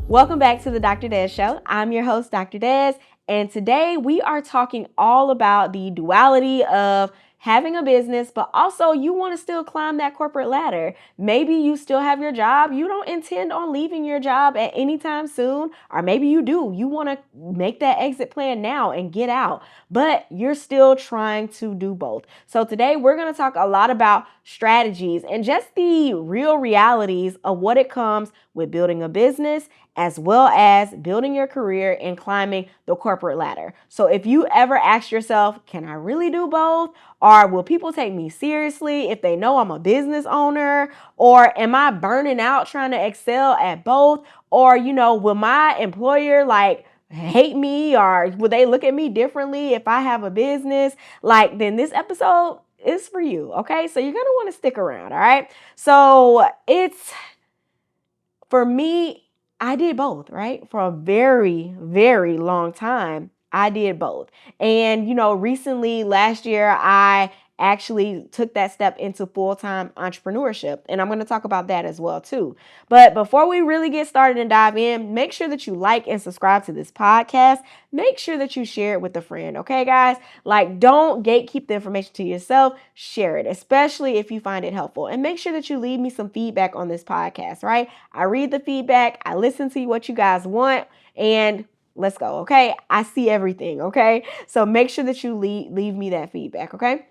Welcome back to the Dr. Des Show. I'm your host, Dr. Des, and today we are talking all about the duality of having a business, but also you want to still climb that corporate ladder. Maybe you still have your job. You don't intend on leaving your job at any time soon, or maybe you do. You want to make that exit plan now and get out, but you're still trying to do both. So today we're going to talk a lot about strategies and just the real realities of what it comes with building a business as well as building your career and climbing the corporate ladder. So if you ever ask yourself, can I really do both? Or will people take me seriously if they know I'm a business owner? Or am I burning out trying to excel at both? Or, will my employer hate me, or will they look at me differently if I have a business? Then this episode is for you, okay? So you're going to want to stick around, all right? So for me, I did both, right? For a very, very long time, I did both. And, recently last year, I actually took that step into full-time entrepreneurship. And I'm going to talk about that as well, too. But before we really get started and dive in, make sure that you like and subscribe to this podcast. Make sure that you share it with a friend, okay, guys? Don't gatekeep the information to yourself. Share it, especially if you find it helpful. And make sure that you leave me some feedback on this podcast, right? I read the feedback. I listen to what you guys want, and let's go, okay? I see everything, okay? So make sure that you leave me that feedback, okay?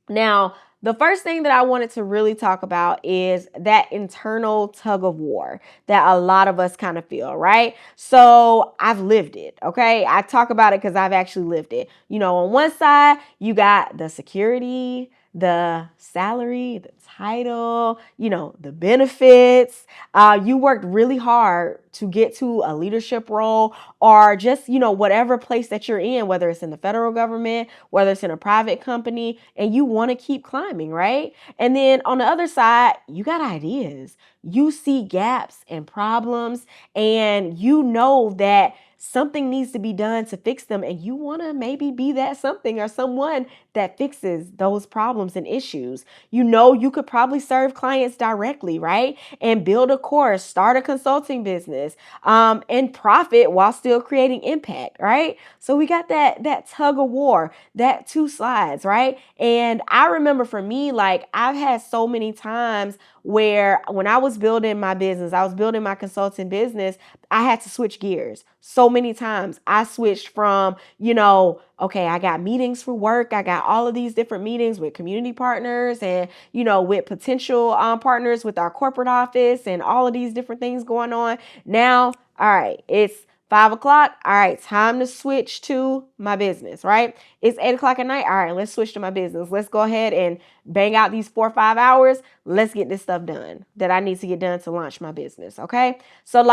Now, the first thing that I wanted to really talk about is that internal tug of war that a lot of us kind of feel, right? So I've lived it, okay? I talk about it because I've actually lived it. On one side, you got the security, the salary, the title, the benefits. You worked really hard to get to a leadership role, or just, whatever place that you're in, whether it's in the federal government, whether it's in a private company, and you want to keep climbing, right? And then on the other side, you got ideas. You see gaps and problems, and you know that something needs to be done to fix them, and you want to maybe be that something or someone that fixes those problems and issues. You could probably serve clients directly, right? And build a course, start a consulting business, and profit while still creating impact, right? So we got that tug of war, that two sides, right? And I remember for me, I've had so many times where when I was building my business, I was building my consulting business, I had to switch gears so many times. I switched from, okay, I got meetings for work. I got all of these different meetings with community partners and, with potential partners with our corporate office and all of these different things going on. Now, all right, it's 5 o'clock. All right, time to switch to my business, right? It's 8 o'clock at night. All right, let's switch to my business. Let's go ahead and bang out these 4 or 5 hours. Let's get this stuff done that I need to get done to launch my business, okay? So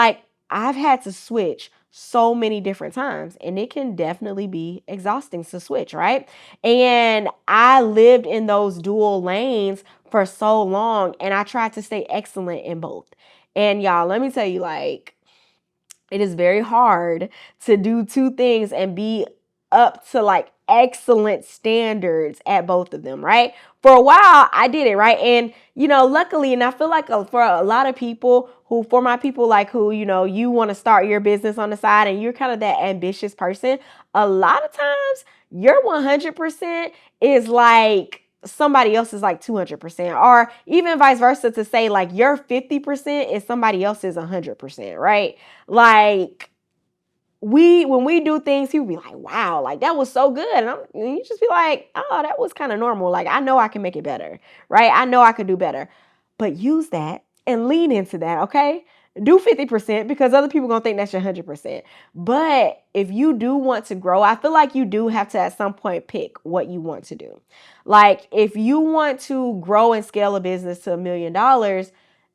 I've had to switch so many different times, and it can definitely be exhausting to switch, right? And I lived in those dual lanes for so long, and I tried to stay excellent in both. And y'all, let me tell you, it is very hard to do two things and be up to excellent standards at both of them, right? For a while, I did it, right? And, luckily, and I feel like for a lot of people for my people who, you want to start your business on the side and you're kind of that ambitious person, a lot of times your 100% is somebody else's 200%, or even vice versa, to say your 50% is somebody else's 100%, right? When we do things, people be like, wow, that was so good. And you just be like, oh, that was kind of normal. I know I can make it better, right? I know I could do better. But use that and lean into that, okay? Do 50% because other people going to think that's your 100%. But if you do want to grow, I feel like you do have to at some point pick what you want to do. If you want to grow and scale a business to $1 million,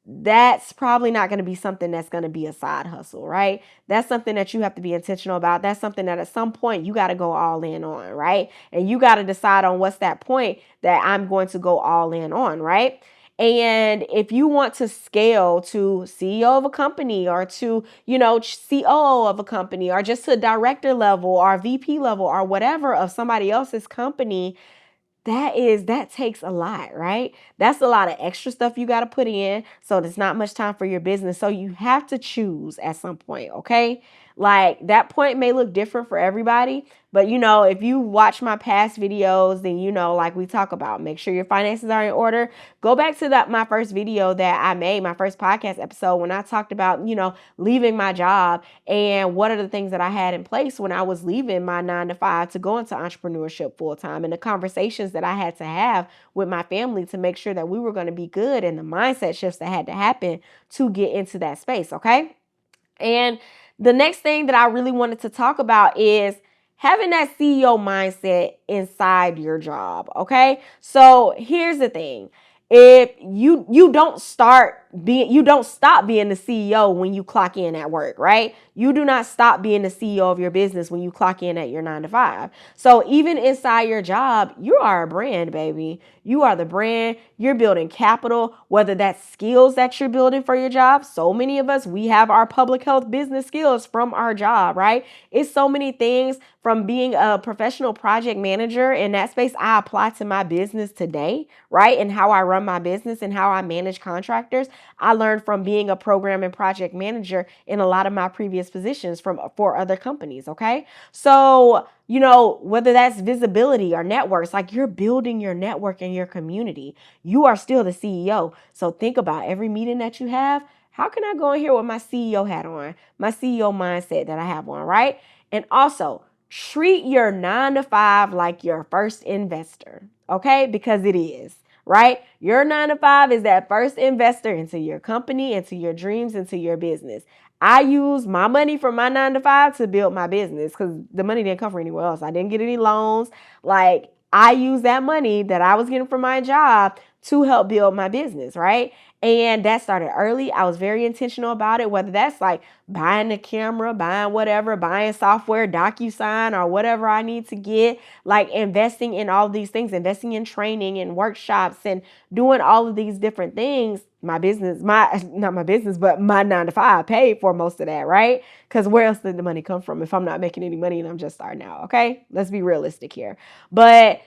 that's probably not going to be something that's going to be a side hustle, right? That's something that you have to be intentional about. That's something that at some point you got to go all in on, right? And you got to decide on what's that point that I'm going to go all in on, right? And if you want to scale to CEO of a company, or to, COO of a company, or just to director level or VP level or whatever of somebody else's company, that takes a lot, right? That's a lot of extra stuff you got to put in. So there's not much time for your business. So you have to choose at some point, okay? Like that point may look different for everybody, but if you watch my past videos, then like we talk about, make sure your finances are in order. Go back to my first video that I made, my first podcast episode, when I talked about, leaving my job and what are the things that I had in place when I was leaving my 9 to 5 to go into entrepreneurship full time, and the conversations that I had to have with my family to make sure that we were going to be good, and the mindset shifts that had to happen to get into that space. Okay. And the next thing that I really wanted to talk about is having that CEO mindset inside your job. Okay. So here's the thing. If you don't stop being the CEO when you clock in at work, right? You do not stop being the CEO of your business when you clock in at your 9 to 5. So even inside your job, you are a brand, baby. You are the brand. You're building capital, whether that's skills that you're building for your job. So many of us, we have our public health business skills from our job, right? It's so many things from being a professional project manager in that space I apply to my business today, right? And how I run my business and how I manage contractors. I learned from being a program and project manager in a lot of my previous positions for other companies, okay? So, whether that's visibility or networks, like you're building your network and your community, you are still the CEO. So think about every meeting that you have. How can I go in here with my CEO hat on, my CEO mindset that I have on, right? And also, treat your 9 to 5 like your first investor, okay? Because it is, right? Your 9 to 5 is that first investor into your company, into your dreams, into your business. I use my money from my 9 to 5 to build my business because the money didn't come from anywhere else. I didn't get any loans. Like I use that money that I was getting from my job to help build my business, right? And that started early. I was very intentional about it, whether that's like buying a camera, buying whatever, buying software, DocuSign, or whatever I need to get, like investing in all these things, investing in training and workshops and doing all of these different things. My business, not my business, but my 9 to 5 paid for most of that, right? Because where else did the money come from if I'm not making any money and I'm just starting out, okay? Let's be realistic here. But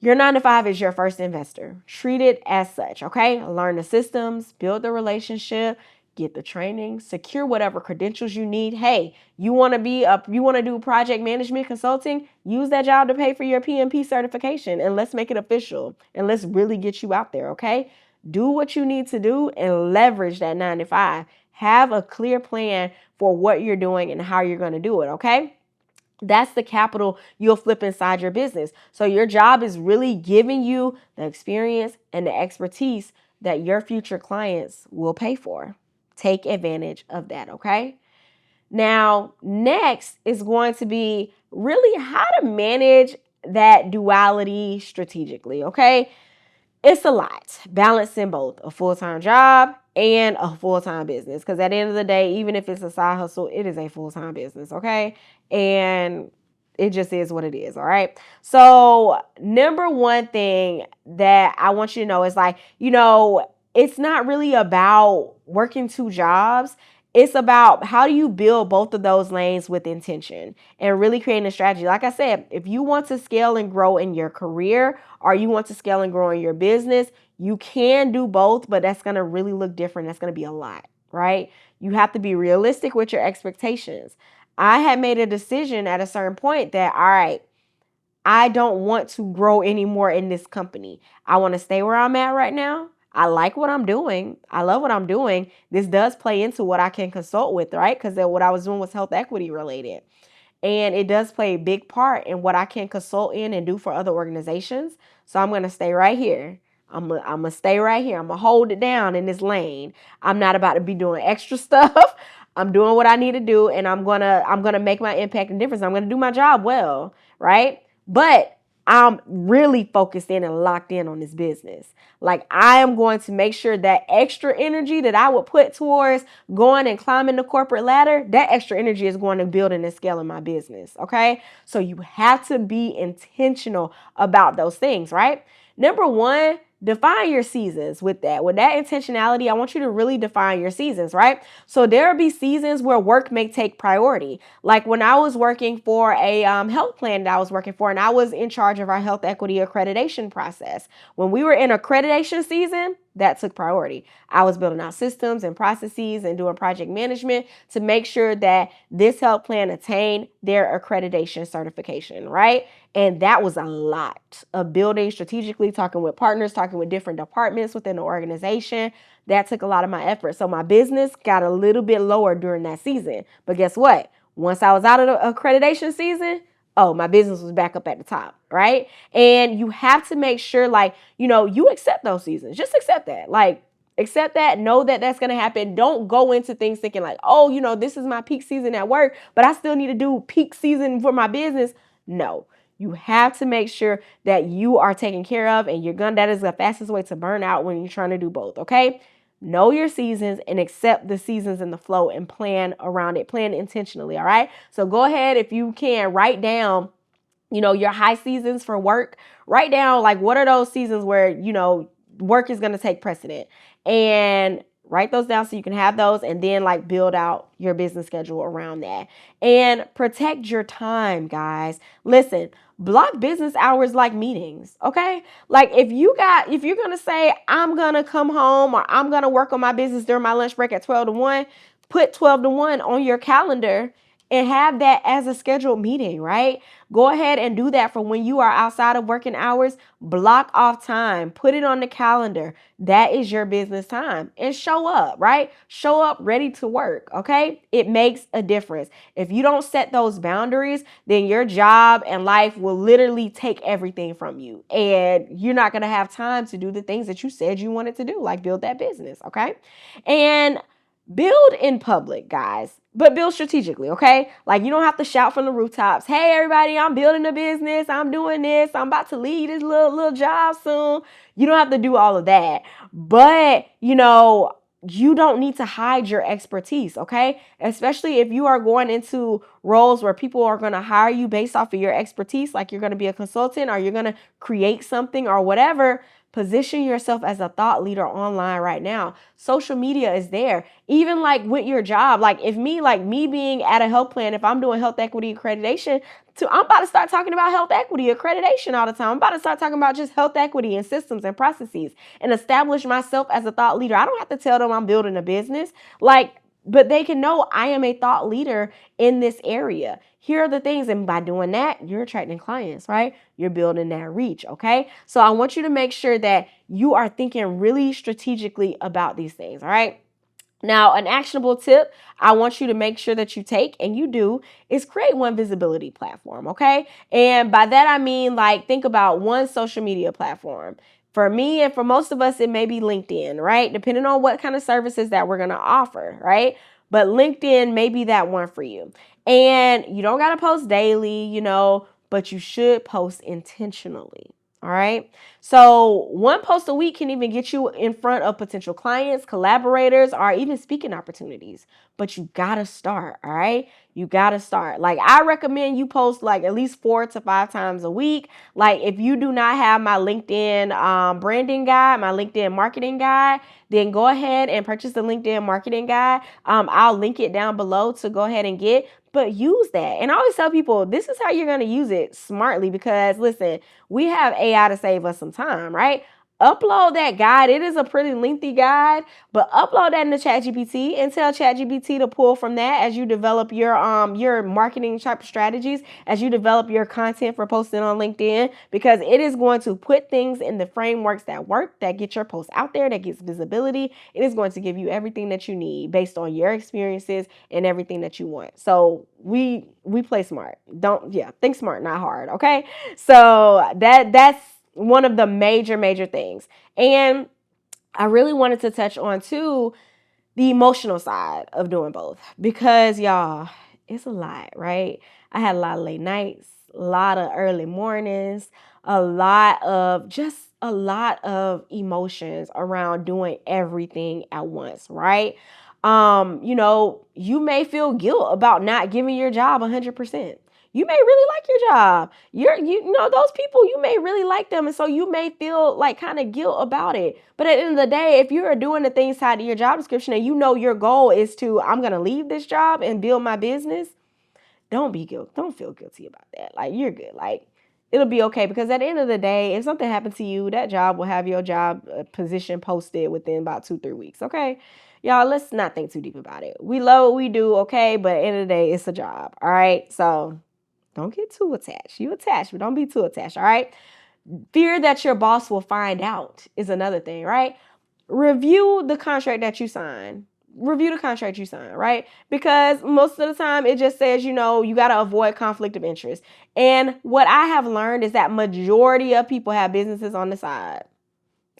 your 9 to 5 is your first investor. Treat it as such, okay? Learn the systems, build the relationship, get the training, secure whatever credentials you need. Hey, you want to do project management consulting? Use that job to pay for your PMP certification, and let's make it official, and let's really get you out there, okay? Do what you need to do and leverage that 9 to 5. Have a clear plan for what you're doing and how you're going to do it, okay? That's the capital you'll flip inside your business. So your job is really giving you the experience and the expertise that your future clients will pay for. Take advantage of that, okay? Now, next is going to be really how to manage that duality strategically, okay? It's a lot balancing both a full-time job and a full-time business, because at the end of the day, even if it's a side hustle, it is a full-time business, okay? And it just is what it is, all right? So number one thing that I want you to know is like, it's not really about working 2 jobs. It's about how do you build both of those lanes with intention and really creating a strategy. Like I said, if you want to scale and grow in your career or you want to scale and grow in your business, you can do both, but that's going to really look different. That's going to be a lot, right? You have to be realistic with your expectations. I had made a decision at a certain point that, all right, I don't want to grow anymore in this company. I want to stay where I'm at right now. I like what I'm doing. I love what I'm doing. This does play into what I can consult with, right? Because what I was doing was health equity related. And it does play a big part in what I can consult in and do for other organizations. So I'm going to stay right here. I'm going to stay right here. I'm going to hold it down in this lane. I'm not about to be doing extra stuff. I'm doing what I need to do, and I'm going to make my impact and difference. I'm going to do my job well, right? But I'm really focused in and locked in on this business. Like I am going to make sure that extra energy that I would put towards going and climbing the corporate ladder, that extra energy is going to building and scaling my business. Okay. So you have to be intentional about those things, right? Number one, define your seasons with that. With that intentionality, I want you to really define your seasons, right? So there will be seasons where work may take priority. Like when I was working for a health plan that I was working for, and I was in charge of our health equity accreditation process. When we were in accreditation season, that took priority. I was building out systems and processes and doing project management to make sure that this health plan attained their accreditation certification, right? And that was a lot of building strategically, talking with partners, talking with different departments within the organization. That took a lot of my effort. So my business got a little bit lower during that season. But guess what? Once I was out of the accreditation season, oh, my business was back up at the top, right? And you have to make sure, like, you accept those seasons. Just accept that. Like, accept that. Know that that's going to happen. Don't go into things thinking like, oh, this is my peak season at work, but I still need to do peak season for my business. No. You have to make sure that you are taken care of, and that is the fastest way to burn out when you're trying to do both, okay? Know your seasons and accept the seasons in the flow and plan around it. Plan intentionally, all right? So go ahead, if you can, write down, your high seasons for work. Write down, like, what are those seasons where, work is going to take precedent, and write those down so you can have those, and then like build out your business schedule around that. And protect your time, guys. Listen, block business hours like meetings, okay? Like if you're going to say, I'm going to come home or I'm going to work on my business during my lunch break at 12 to 1, put 12 to 1 on your calendar and have that as a scheduled meeting, right? Go ahead and do that for when you are outside of working hours. Block off time, put it on the calendar. That is your business time, and show up, right? Show up ready to work, okay? It makes a difference. If you don't set those boundaries, then your job and life will literally take everything from you, and you're not going to have time to do the things that you said you wanted to do, like build that business, okay? And build in public, guys, but build strategically, okay? Like you don't have to shout from the rooftops, hey, everybody, I'm building a business. I'm doing this. I'm about to leave this little job soon. You don't have to do all of that. But, you don't need to hide your expertise, okay? Especially if you are going into roles where people are going to hire you based off of your expertise, like you're going to be a consultant or you're going to create something or whatever. Position yourself as a thought leader online right now. Social media is there. Even like with your job, like me being at a health plan, if I'm doing health equity accreditation, I'm about to start talking about health equity accreditation all the time. I'm about to start talking about just health equity and systems and processes and establish myself as a thought leader. I don't have to tell them I'm building a business. But they can know I am a thought leader in this area. Here are the things. And by doing that, you're attracting clients, right? You're building that reach, okay? So I want you to make sure that you are thinking really strategically about these things, all right? Now, an actionable tip I want you to make sure that you take, and you do, is create one visibility platform, okay? And by that, I mean, like, think about one social media platform. For me and for most of us, it may be LinkedIn, right? Depending on what kind of services that we're going to offer, right? But LinkedIn may be that one for you. And you don't got to post daily, but you should post intentionally. All right. So one post a week can even get you in front of potential clients, collaborators, or even speaking opportunities. But you got to start. All right. You got to start. Like I recommend you post like at least 4 to 5 times a week. Like if you do not have my LinkedIn branding guide, my LinkedIn marketing guide, then go ahead and purchase the LinkedIn marketing guide. I'll link it down below to go ahead and get. But use that. And I always tell people, this is how you're going to use it smartly because, listen, we have AI to save us some time, right? Upload that guide. It is a pretty lengthy guide, but upload that into ChatGPT and tell ChatGPT to pull from that as you develop your marketing type strategies, as you develop your content for posting on LinkedIn, because it is going to put things in the frameworks that work, that get your post out there, that gets visibility. It is going to give you everything that you need based on your experiences and everything that you want. So we play smart. Think smart, not hard. Okay. So that's one of the major things. And I really wanted to touch on too, the emotional side of doing both, because y'all, it's a lot, right? I had a lot of late nights, a lot of early mornings, a lot of emotions around doing everything at once, right? You may feel guilt about not giving your job 100%. You may really like your job. You know, those people, you may really like them. And so you may feel like kind of guilt about it. But at the end of the day, if you are doing the things tied to your job description and you know your goal is to, I'm going to leave this job and build my business, don't be guilty. Don't feel guilty about that. Like, you're good. Like, it'll be okay, because at the end of the day, if something happened to you, that job will have your job position posted within about 2-3 weeks. Okay, y'all, let's not think too deep about it. We love what we do, okay, but at the end of the day, it's a job. All right, so don't get too attached. You attached, but don't be too attached. All right. Fear that your boss will find out is another thing, right? Review the contract that you sign. Review the contract you sign, right? Because most of the time it just says, you know, you got to avoid conflict of interest. And what I have learned is that majority of people have businesses on the side.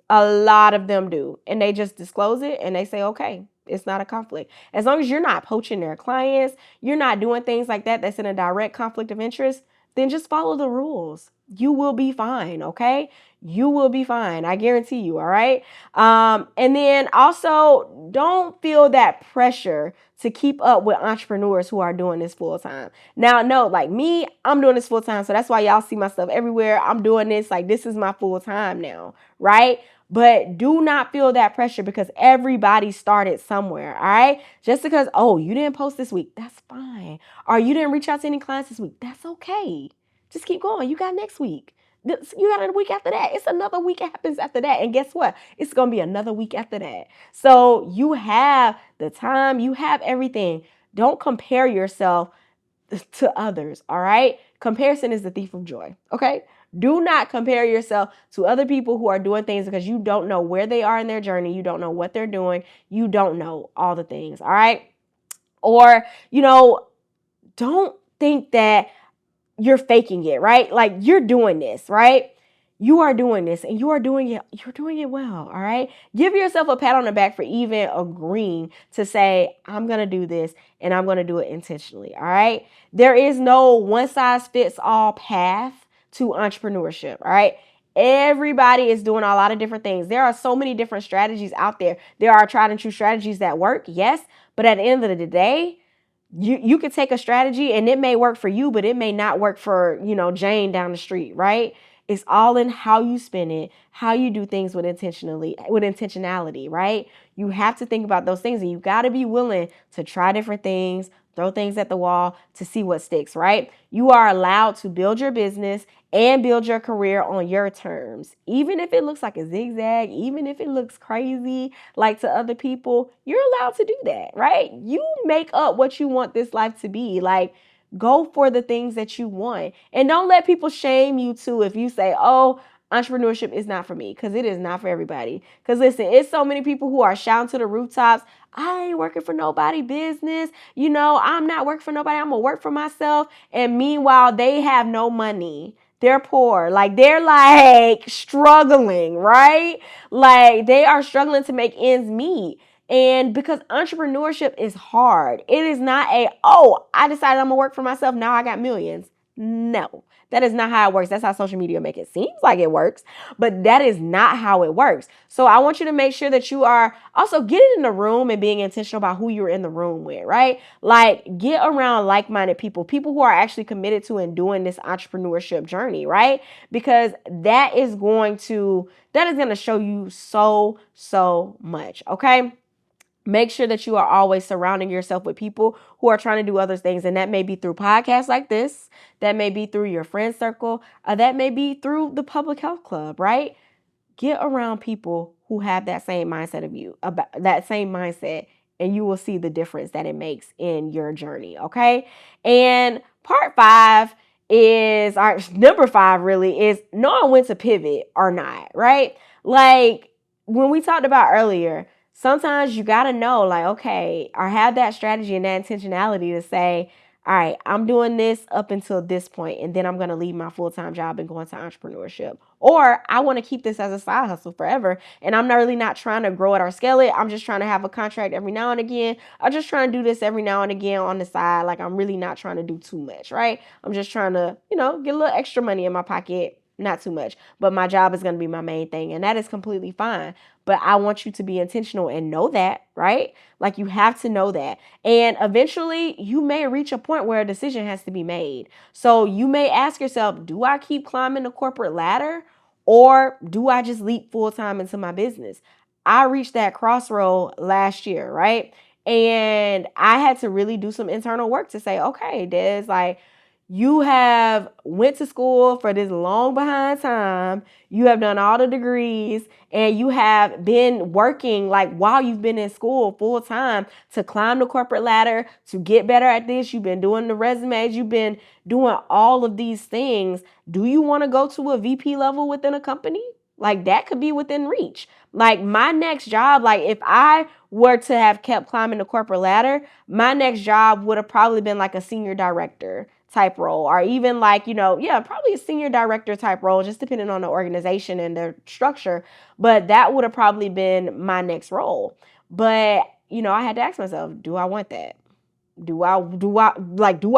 A lot of them do. And they just disclose it and they say, okay, it's not a conflict. As long as you're not poaching their clients, you're not doing things like that that's in a direct conflict of interest, then just follow the rules. You will be fine, okay? You will be fine. I guarantee you, all right? And then also, don't feel that pressure to keep up with entrepreneurs who are doing this full time. Now, no, like me, I'm doing this full time. So that's why y'all see my stuff everywhere. I'm doing this. Like, this is my full time now, right? But do not feel that pressure, because everybody started somewhere, all right? Just because, oh, you didn't post this week, that's fine. Or you didn't reach out to any clients this week, that's okay. Just keep going. You got next week. You got a week after that. It's another week happens after that. And guess what? It's going to be another week after that. So you have the time. You have everything. Don't compare yourself to others, all right? Comparison is the thief of joy, okay? Do not compare yourself to other people who are doing things, because you don't know where they are in their journey. You don't know what they're doing. You don't know all the things, all right? Or, you know, don't think that you're faking it, right? Like, you're doing this, right? You are doing this and you're doing it well, all right? Give yourself a pat on the back for even agreeing to say, I'm going to do this and I'm going to do it intentionally, all right? There is no one size fits all path to entrepreneurship, all right? Everybody is doing a lot of different things. There are so many different strategies out there. There are tried and true strategies that work, yes, but at the end of the day, you could take a strategy and it may work for you, but it may not work for, you know, Jane down the street, right? It's all in how you spin it, how you do things with intentionality, right? You have to think about those things, and you got to be willing to try different things, throw things at the wall to see what sticks, right? You are allowed to build your business and build your career on your terms. Even if it looks like a zigzag, even if it looks crazy like to other people, you're allowed to do that, right? You make up what you want this life to be. Like, go for the things that you want. And don't let people shame you too if you say, oh, entrepreneurship is not for me, because it is not for everybody. Because listen, it's so many people who are shouting to the rooftops, I ain't working for nobody business. You know, I'm not working for nobody. I'm going to work for myself. And meanwhile, they have no money. They're poor. Like, they're like struggling, right? Like, they are struggling to make ends meet. And because entrepreneurship is hard, it is not oh, I decided I'm going to work for myself, now I got millions. No, that is not how it works. That's how social media make it seem like it works, but that is not how it works. So I want you to make sure that you are also getting in the room and being intentional about who you're in the room with, right? Like, get around like-minded people who are actually committed to and doing this entrepreneurship journey, right? Because that is going to show you so much, okay? Make sure that you are always surrounding yourself with people who are trying to do other things. And that may be through podcasts like this. That may be through your friend circle. That may be through the public health club, right? Get around people who have that same mindset of you, about that same mindset, and you will see the difference that it makes in your journey, okay? And number 5 really is knowing when to pivot or not, right? Like, when we talked about earlier, sometimes you got to know, like, okay, or have that strategy and that intentionality to say, all right, I'm doing this up until this point, and then I'm going to leave my full-time job and go into entrepreneurship. Or I want to keep this as a side hustle forever, and I'm not trying to grow it or scale it. I'm just trying to have a contract every now and again. I'm just trying to do this every now and again on the side. Like, I'm really not trying to do too much, right? I'm just trying to, get a little extra money in my pocket not too much, but my job is going to be my main thing. And that is completely fine. But I want you to be intentional and know that, right? Like you have to know that. And eventually you may reach a point where a decision has to be made. So you may ask yourself, do I keep climbing the corporate ladder or do I just leap full time into my business? I reached that crossroad last year, right? And I had to really do some internal work to say, okay, Des, like you have went to school for this long behind time. You have done all the degrees and you have been working like while you've been in school full time to climb the corporate ladder, to get better at this. You've been doing the resumes. You've been doing all of these things. Do you want to go to a VP level within a company? Like that could be within reach. Like my next job, like if I were to have kept climbing the corporate ladder, my next job would have probably been like a senior director type role, or even like, probably a senior director type role, just depending on the organization and their structure. But that would have probably been my next role. But, I had to ask myself, do I want that? Do I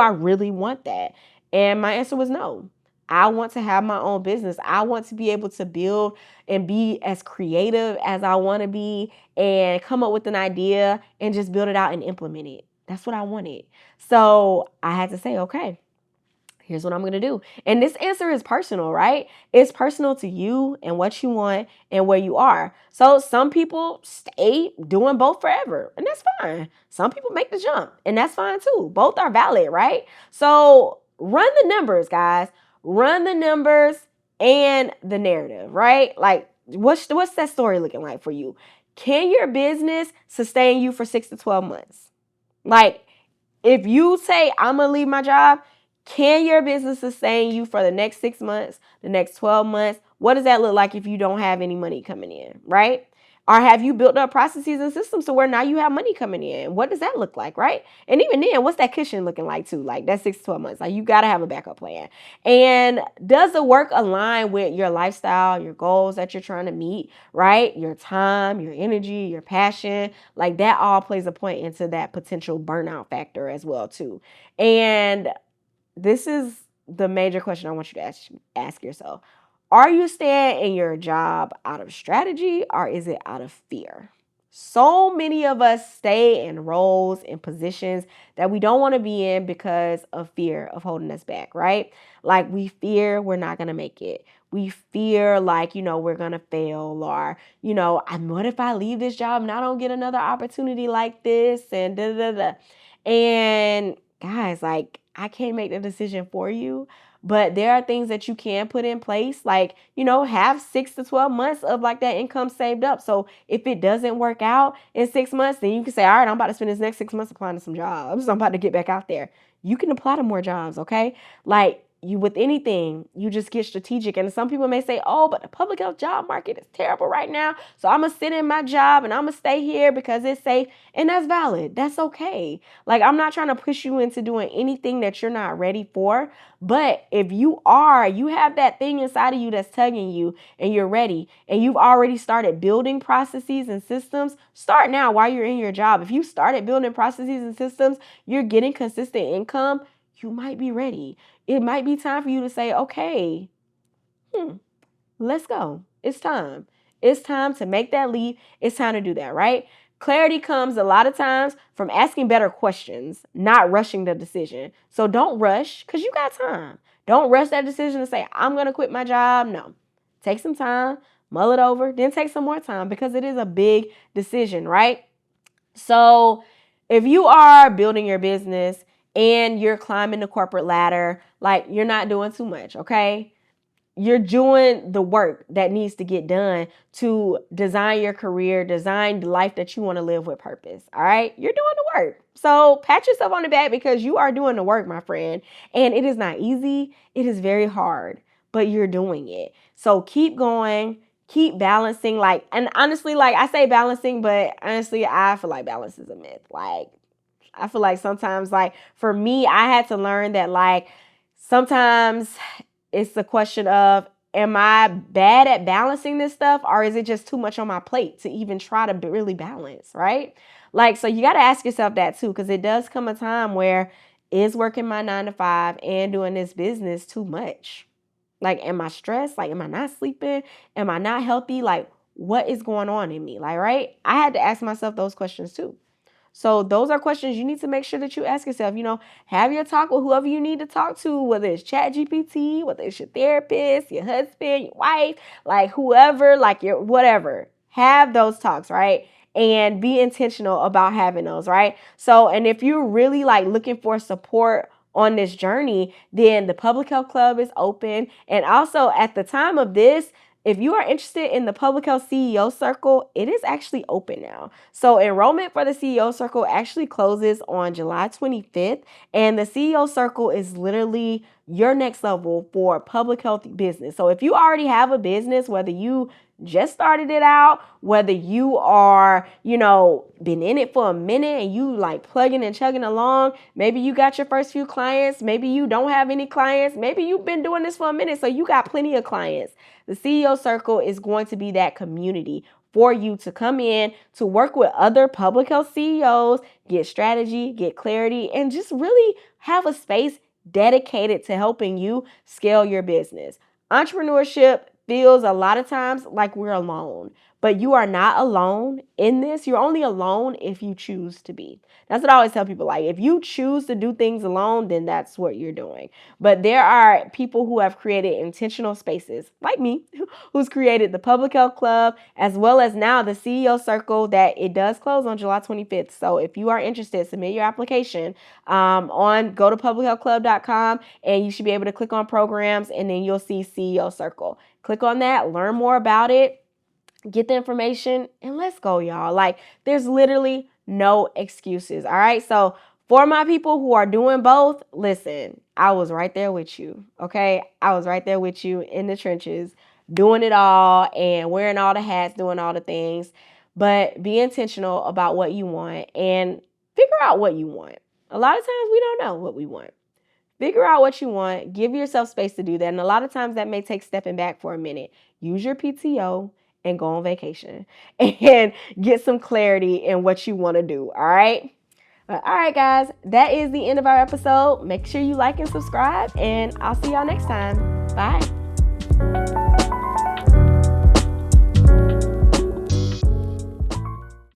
really want that? And my answer was no. I want to have my own business. I want to be able to build and be as creative as I want to be and come up with an idea and just build it out and implement it. That's what I wanted. So I had to say, okay, here's what I'm going to do. And this answer is personal, right? It's personal to you and what you want and where you are. So some people stay doing both forever, and that's fine. Some people make the jump, and that's fine too. Both are valid, right? So run the numbers, guys. Run the numbers and the narrative, right? Like what's that story looking like for you? Can your business sustain you for 6 to 12 months? Like if you say, I'm going to leave my job, can your business sustain you for the next 6 months, the next 12 months? What does that look like if you don't have any money coming in, right? Or have you built up processes and systems to where now you have money coming in? What does that look like, right? And even then, what's that cushion looking like too? Like that's 6 to 12 months. Like you got to have a backup plan. And does the work align with your lifestyle, your goals that you're trying to meet, right? Your time, your energy, your passion, like that all plays a point into that potential burnout factor as well too. And this is the major question I want you to ask yourself. Are you staying in your job out of strategy or is it out of fear? So many of us stay in roles and positions that we don't want to be in because of fear of holding us back, right? Like we fear we're not going to make it. We fear like, we're going to fail or, what if I leave this job and I don't get another opportunity like this and da da da. And guys, like I can't make the decision for you. But there are things that you can put in place, like, have 6 to 12 months of like that income saved up. So if it doesn't work out in 6 months, then you can say, all right, I'm about to spend this next 6 months applying to some jobs. I'm about to get back out there. You can apply to more jobs, okay? Like you with anything, you just get strategic. And some people may say, oh, but the public health job market is terrible right now. So I'm going to sit in my job and I'm going to stay here because it's safe. And that's valid. That's okay. Like I'm not trying to push you into doing anything that you're not ready for. But if you have that thing inside of you that's tugging you and you're ready and you've already started building processes and systems, start now while you're in your job. If you started building processes and systems, you're getting consistent income, you might be ready. It might be time for you to say, okay, let's go. It's time. It's time to make that leap. It's time to do that, right? Clarity comes a lot of times from asking better questions, not rushing the decision. So don't rush because you got time. Don't rush that decision and say, I'm going to quit my job. No. Take some time, mull it over, then take some more time because it is a big decision, right? So if you are building your business and you're climbing the corporate ladder, like you're not doing too much, okay? You're doing the work that needs to get done to design your career, design the life that you want to live with purpose. All right. You're doing the work. So pat yourself on the back because you are doing the work, my friend. And it is not easy. It is very hard, but you're doing it. So keep going, keep balancing. And honestly, I say balancing, but honestly, I feel like balance is a myth. I feel like sometimes, for me, I had to learn that, sometimes it's the question of, am I bad at balancing this stuff or is it just too much on my plate to even try to really balance, right? So you got to ask yourself that too, because it does come a time where is working my 9 to 5 and doing this business too much? Like, am I stressed? Like, am I not sleeping? Am I not healthy? Like, what is going on in me? Like, right? I had to ask myself those questions too. So those are questions you need to make sure that you ask yourself. Have your talk with whoever you need to talk to, whether it's ChatGPT, whether it's your therapist, your husband, your wife, like whoever, like your whatever. Have those talks, right? And be intentional about having those, right? So, and if you're really like looking for support on this journey, then the Public Health Club is open. And also at the time of this, if you are interested in the Public Health CEO Circle, it is actually open now. So enrollment for the CEO Circle actually closes on July 25th. And the CEO Circle is literally your next level for public health business. So if you already have a business, whether you just started it out, whether you are, been in it for a minute and you like plugging and chugging along, maybe you got your first few clients, maybe you don't have any clients, maybe you've been doing this for a minute, so you got plenty of clients. The CEO Circle is going to be that community for you to come in, to work with other public health CEOs, get strategy, get clarity, and just really have a space dedicated to helping you scale your business. Entrepreneurship feels a lot of times like we're alone, but you are not alone in this. You're only alone if you choose to be. That's what I always tell people. Like, if you choose to do things alone, then that's what you're doing. But there are people who have created intentional spaces, like me, who's created the Public Health Club, as well as now the CEO Circle, that it does close on July 25th. So if you are interested, submit your application go to publichealthclub.com, and you should be able to click on programs, and then you'll see CEO Circle. Click on that, learn more about it, get the information, and let's go, y'all. Like, there's literally no excuses, all right? So for my people who are doing both, listen, I was right there with you, okay? I was right there with you in the trenches, doing it all and wearing all the hats, doing all the things. But be intentional about what you want and figure out what you want. A lot of times we don't know what we want. Figure out what you want. Give yourself space to do that. And a lot of times that may take stepping back for a minute. Use your PTO and go on vacation and get some clarity in what you want to do. All right. All right, guys. That is the end of our episode. Make sure you like and subscribe, and I'll see y'all next time. Bye.